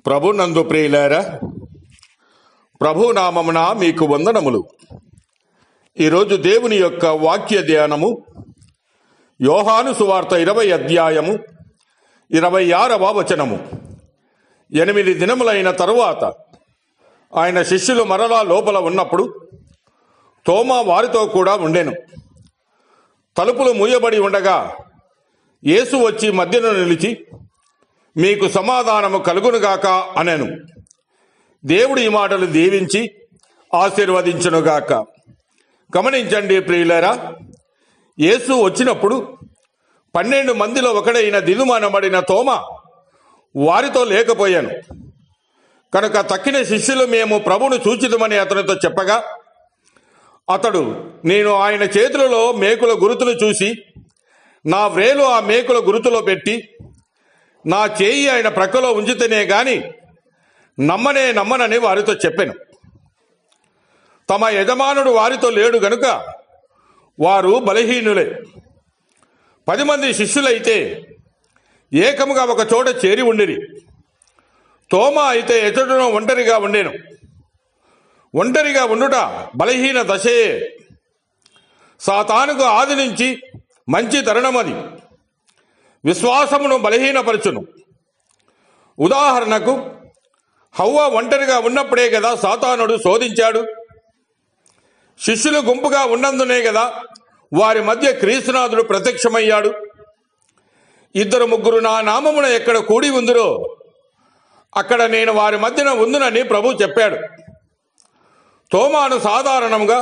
ప్రభు నందు ప్రియులారా, ప్రభు నామమున మీకు వందనములు. ఈరోజు దేవుని యొక్క వాక్య ధ్యానము యోహాను సువార్త 20 అధ్యాయము 26వ వచనము. 8 దినములైన తరువాత ఆయన శిష్యులు మరలా లోపల ఉన్నప్పుడు తోమా వారితో కూడా ఉండెను. తలుపులు మూయబడి ఉండగా యేసు వచ్చి మధ్యను నిలిచి, మీకు సమాధానము కలుగునుగాక అనెను. దేవుడు ఈ మాటలు దీవించి ఆశీర్వదించునుగాక. గమనించండి ప్రియులారా, యేసు వచ్చినప్పుడు 12 మందిలో ఒకడైన దిదుమనబడిన తోమా వారితో లేకపోయాను. కనుక తక్కిన శిష్యులు మేము ప్రభువును చూచిదమని అతనితో చెప్పగా, అతడు, నేను ఆయన చేతులలో మేకుల గురుతులు చూసి నా వ్రేలు ఆ మేకుల గురుతులో పెట్టి నా చేయి ఆయన ప్రక్కలో ఉంచితేనే గాని నమ్మనని వారితో చెప్పాను. తమ యజమానుడు వారితో లేడు గనుక వారు బలహీనులే. 10 మంది శిష్యులైతే ఏకముగా ఒక చోట చేరి ఉండిరి. తోమా అయితే ఎచ్చటనో ఒంటరిగా ఉండెను. ఒంటరిగా ఉండుట బలహీన దశే. సాతానుకు ఆది నుంచి మంచి తరుణమది. విశ్వాసమును బలహీనపరచును. ఉదాహరణకు, హవ్వ ఒంటరిగా ఉన్నప్పుడే కదా సాతానుడు శోధించాడు. శిష్యులు గుంపుగా ఉన్నందునే కదా వారి మధ్య క్రీస్తునాథుడు ప్రత్యక్షమయ్యాడు. 2-3 నా నామమున ఎక్కడ కూడి ఉందిరో అక్కడ నేను వారి మధ్యన ఉందునని ప్రభు చెప్పాడు. తోమాను సాధారణంగా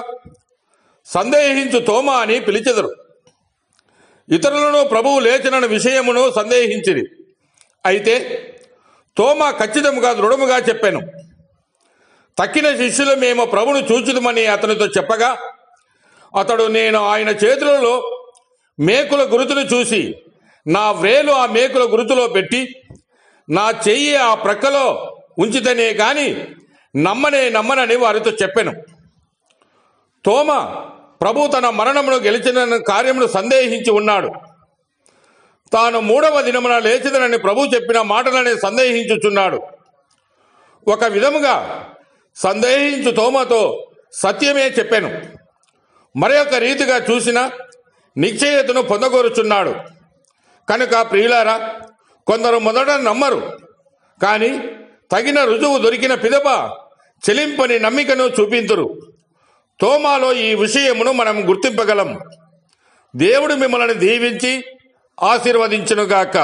సందేహించు తోమా అని పిలిచెదరు. ఇతరులను ప్రభువు లేచినన్న విషయమును సందేహించిరి. అయితే తోమా ఖచ్చితంగా దృఢముగా చెప్పాను. తక్కిన శిష్యులు మేము ప్రభును చూచుదమని అతనితో చెప్పగా, అతడు, నేను ఆయన చేతులలో మేకుల గురుతును చూసి నా వ్రేలు ఆ మేకుల గురుతులో పెట్టి నా చెయ్యి ఆ ప్రక్కలో ఉంచితేనే గాని నమ్మనని వారితో చెప్పాను. తోమా ప్రభు తన మరణమును గెలిచిన కార్యమును సందేహించి ఉన్నాడు. తాను 3వ దినమున లేచిదనని ప్రభు చెప్పిన మాటలనే సందేహించుచున్నాడు. ఒక విధముగా సందేహించు తోమాతో సత్యమే చెప్పాను. మరొక రీతిగా చూసిన నిశ్చయతను పొందగోరుచున్నాడు. కనుక ప్రియులారా, కొందరు మొదట నమ్మరు, కానీ తగిన రుజువు దొరికిన పిదప చెలింపని నమ్మికను చూపింతురు. తోమాలో ఈ విషయమును మనం గుర్తింపగలం. దేవుడు మిమ్మల్ని దీవించి ఆశీర్వదించునుగాక.